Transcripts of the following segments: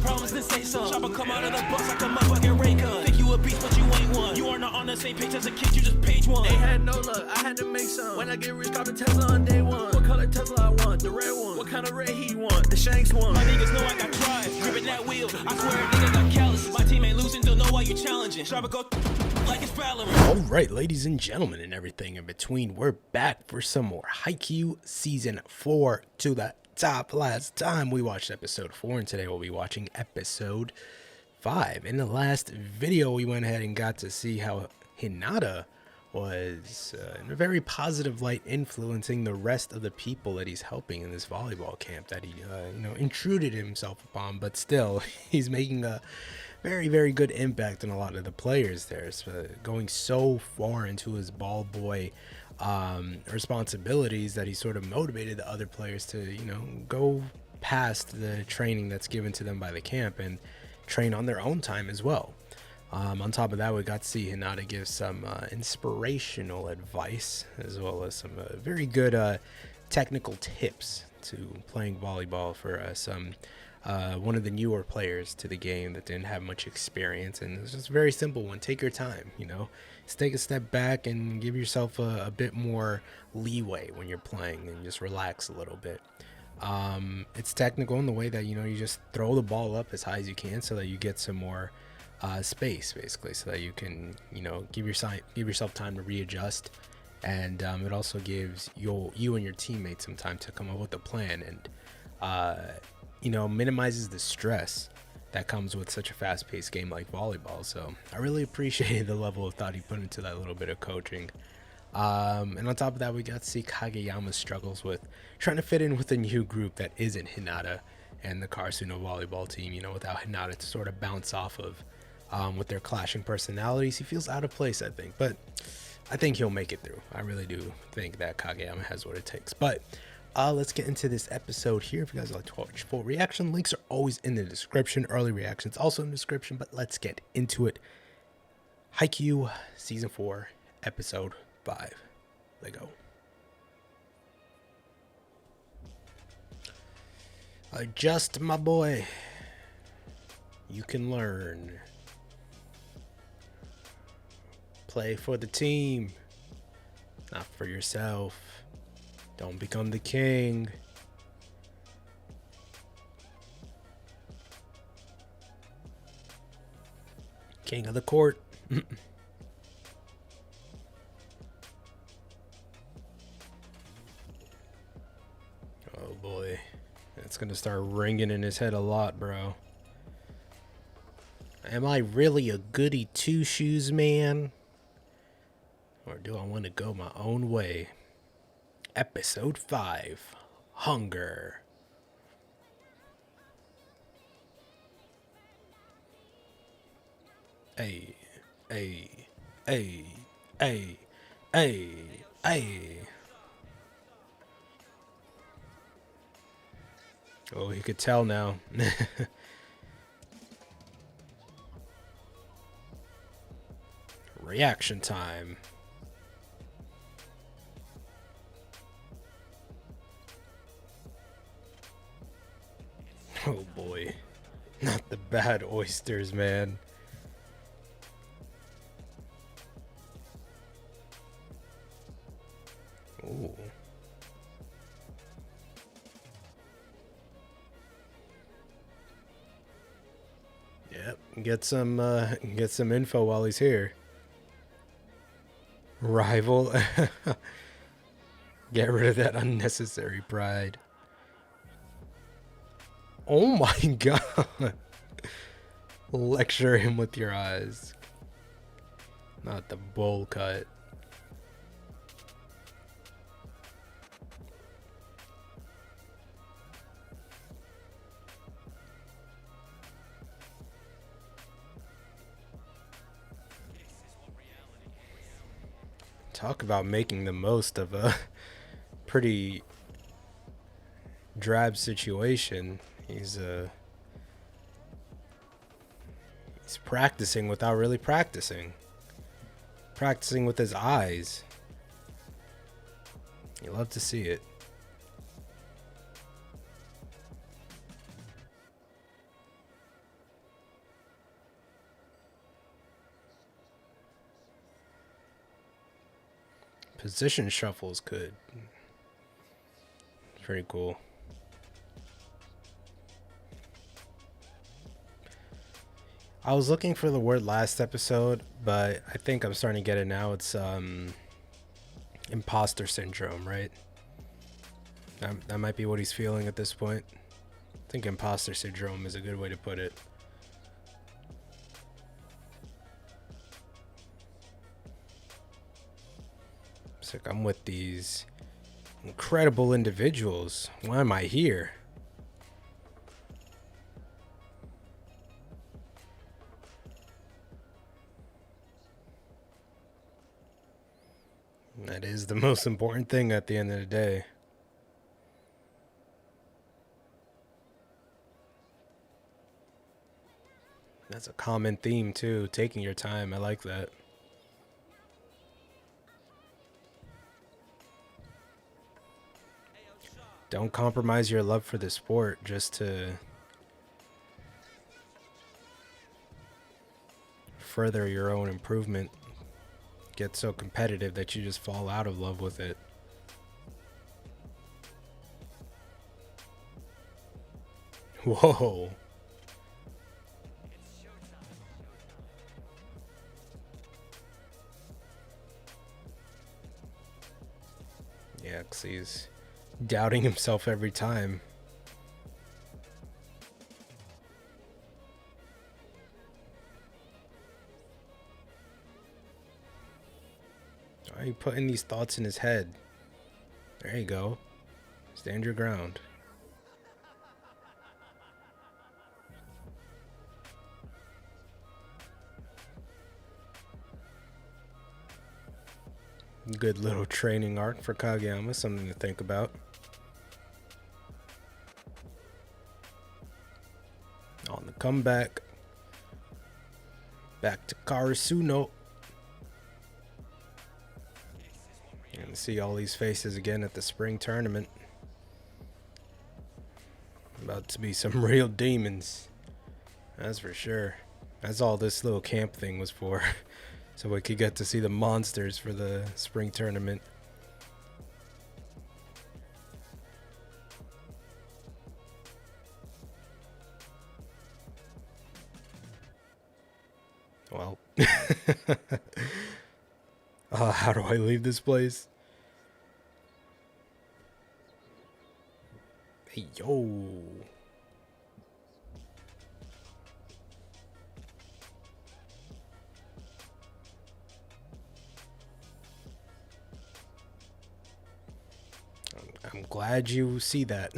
got problems, then say some. Chopper come out of the bus like a motherfucking ray gun. Think you a beast, but you ain't one. You are not on the same page as a kid, you just page one. Ain't had no luck, I had to make some. When I get rich, cop a Tesla on day one. What color Tesla I want? The red one. What kind of red he want? The Shanks one. My niggas know I got drive, gripping that wheel. I swear a nigga got callous. My team ain't losing, don't know why you challenging. Chopper go like it's Valorant. Alright, ladies and gentlemen, and everything in between, we're back for some more Haikyuu Season 4 to the top. Last time we watched episode 4, and today we'll be watching episode 5. In the last video, we went ahead and got to see how Hinata was in a very positive light influencing the rest of the people that he's helping in this volleyball camp that he intruded himself upon, but still he's making a very good impact on a lot of the players there. So going so far into his ball boy responsibilities that he sort of motivated the other players to go past the training that's given to them by the camp and train on their own time as well. On top of that, we got to see Hinata give some inspirational advice, as well as some very good technical tips to playing volleyball for some one of the newer players to the game that didn't have much experience. And it's just a very simple one. Take your time, just take a step back and give yourself a bit more leeway when you're playing and just relax a little bit. It's technical in the way that you just throw the ball up as high as you can so that you get some more space, basically, so that you can give yourself time to readjust, and it also gives you and your teammates some time to come up with a plan, and minimizes the stress that comes with such a fast-paced game like volleyball. So I really appreciated the level of thought he put into that little bit of coaching. And on top of that, we got to see Kageyama's struggles with trying to fit in with a new group that isn't Hinata and the Karasuno volleyball team, without Hinata to sort of bounce off of. With their clashing personalities, he feels out of place, I think, but I think he'll make it through. I really do think that Kageyama has what it takes. But let's get into this episode here. If you guys like to watch full reaction, links are always in the description. Early reactions also in the description, but let's get into it. Haikyuu Season 4, Episode 5. Let go. Adjust, my boy. You can learn. Play for the team, not for yourself. Don't become the king. King of the court. Oh boy. It's gonna start ringing in his head a lot, bro. Am I really a goody two-shoes man? Or do I want to go my own way? Episode 5. Hunger. Hey. Oh, he could tell now. Reaction time. Oh boy, not the bad oysters, man. Ooh. Yep, get some info while he's here. Rival. Get rid of that unnecessary pride. Oh my god. Lecture him with your eyes. Not the bowl cut. Talk about making the most of a pretty drab situation. He's practicing without really practicing. Practicing with his eyes. You love to see it. Position shuffles could. Pretty cool. I was looking for the word last episode, but I think I'm starting to get it now. It's imposter syndrome, right? That might be what he's feeling at this point. I think imposter syndrome is a good way to put it. It's like, I'm with these incredible individuals. Why am I here? That is the most important thing at the end of the day. That's a common theme too, taking your time. I like that. Don't compromise your love for the sport just to further your own improvement. Get so competitive that you just fall out of love with it. Whoa. Yeah, 'cause he's doubting himself every time. Why are you putting these thoughts in his head? There you go. Stand your ground. Good little training arc for Kageyama, something to think about. On the comeback. Back to Karasuno. And see all these faces again at the spring tournament. About to be some real demons. That's for sure. That's all this little camp thing was for. So we could get to see the monsters for the spring tournament. Well. How do I leave this place? Hey, yo. I'm glad you see that.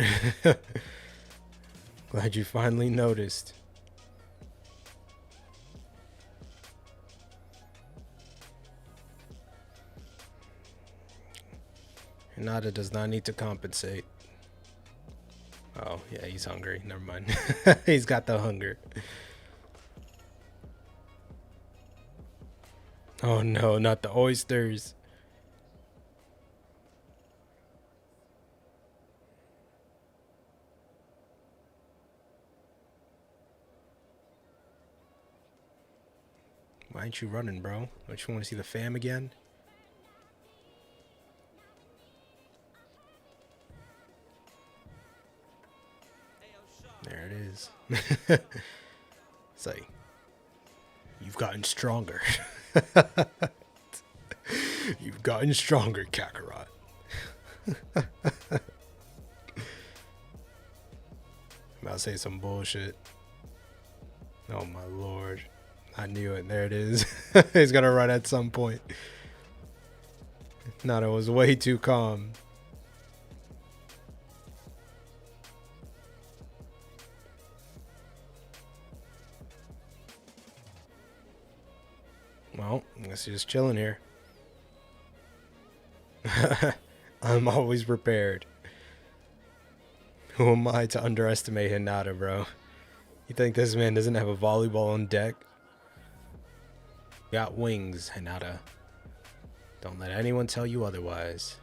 Glad you finally noticed. Hinata does not need to compensate. Oh, yeah, he's hungry. Never mind. He's got the hunger. Oh no, not the oysters. Why aren't you running, bro? Don't you want to see the fam again? There it is. It's like, you've gotten stronger. You've gotten stronger, Kakarot. I'm about to say some bullshit. Oh my lord. I knew it. There it is. He's gonna run at some point. Nana was way too calm. Well, I guess he's just chilling here. I'm always prepared. Who am I to underestimate Hinata, bro? You think this man doesn't have a volleyball on deck? Got wings, Hinata. Don't let anyone tell you otherwise.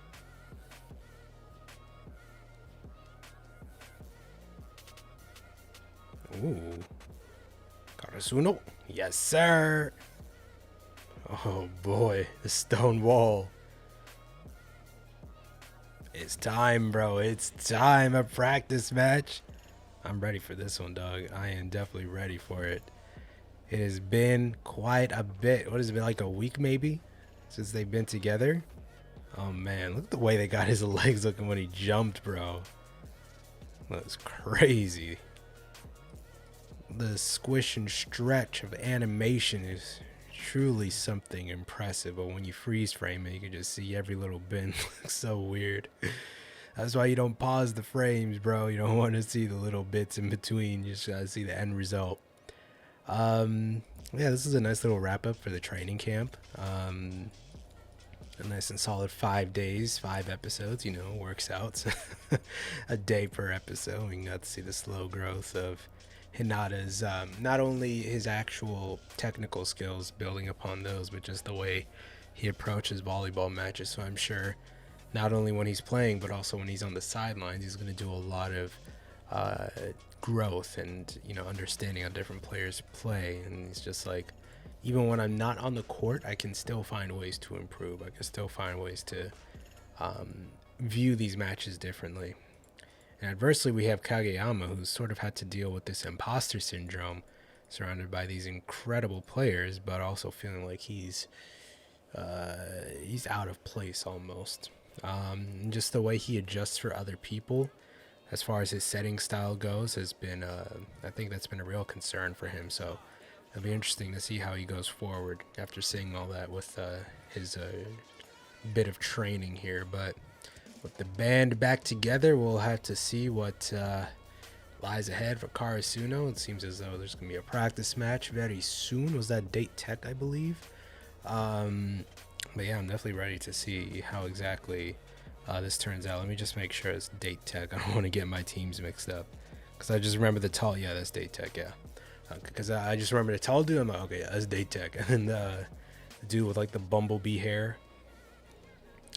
Ooh. Karasuno. Yes, sir. Oh boy, the stone wall. It's time, bro. It's time. A practice match. I'm ready for this one, dog. I am definitely ready for it. It has been quite a bit. What has it been, like a week maybe, since they've been together? Oh man, look at the way they got his legs looking when he jumped, bro. That's crazy. The squish and stretch of animation is truly something impressive, but when you freeze frame it, you can just see every little bend. Looks so weird. That's why you don't pause the frames, bro. You don't want to see the little bits in between. You just gotta see the end result. Yeah, this is a nice little wrap up for the training camp. A nice and solid 5 days, 5 episodes, you know, works out. A day per episode. We got to see the slow growth of Hinata's, not only his actual technical skills, building upon those, but just the way he approaches volleyball matches. So I'm sure not only when he's playing, but also when he's on the sidelines, he's going to do a lot of growth and, you know, understanding how different players play. And he's just like, even when I'm not on the court, I can still find ways to improve. I can still find ways to view these matches differently. And adversely, we have Kageyama, who's sort of had to deal with this imposter syndrome, surrounded by these incredible players, but also feeling like he's out of place almost. Just the way he adjusts for other people, as far as his setting style goes, has been, I think that's been a real concern for him. So it'll be interesting to see how he goes forward after seeing all that with his bit of training here. But with the band back together, we'll have to see what lies ahead for Karasuno. It seems as though there's going to be a practice match very soon. Was that date tech, I believe? But yeah, I'm definitely ready to see how exactly this turns out. Let me just make sure it's date tech. I don't want to get my teams mixed up, because I just remember the tall. Yeah, that's date tech. Yeah, because I just remember the tall dude. I'm like, okay, yeah, that's date tech. And the dude with like the bumblebee hair.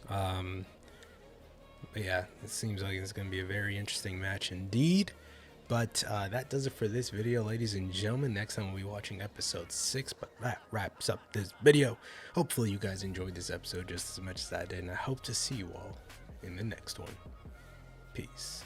But yeah, it seems like it's going to be a very interesting match indeed. But that does it for this video, ladies and gentlemen. Next time we'll be watching episode 6, but that wraps up this video. Hopefully you guys enjoyed this episode just as much as I did, and I hope to see you all in the next one. Peace.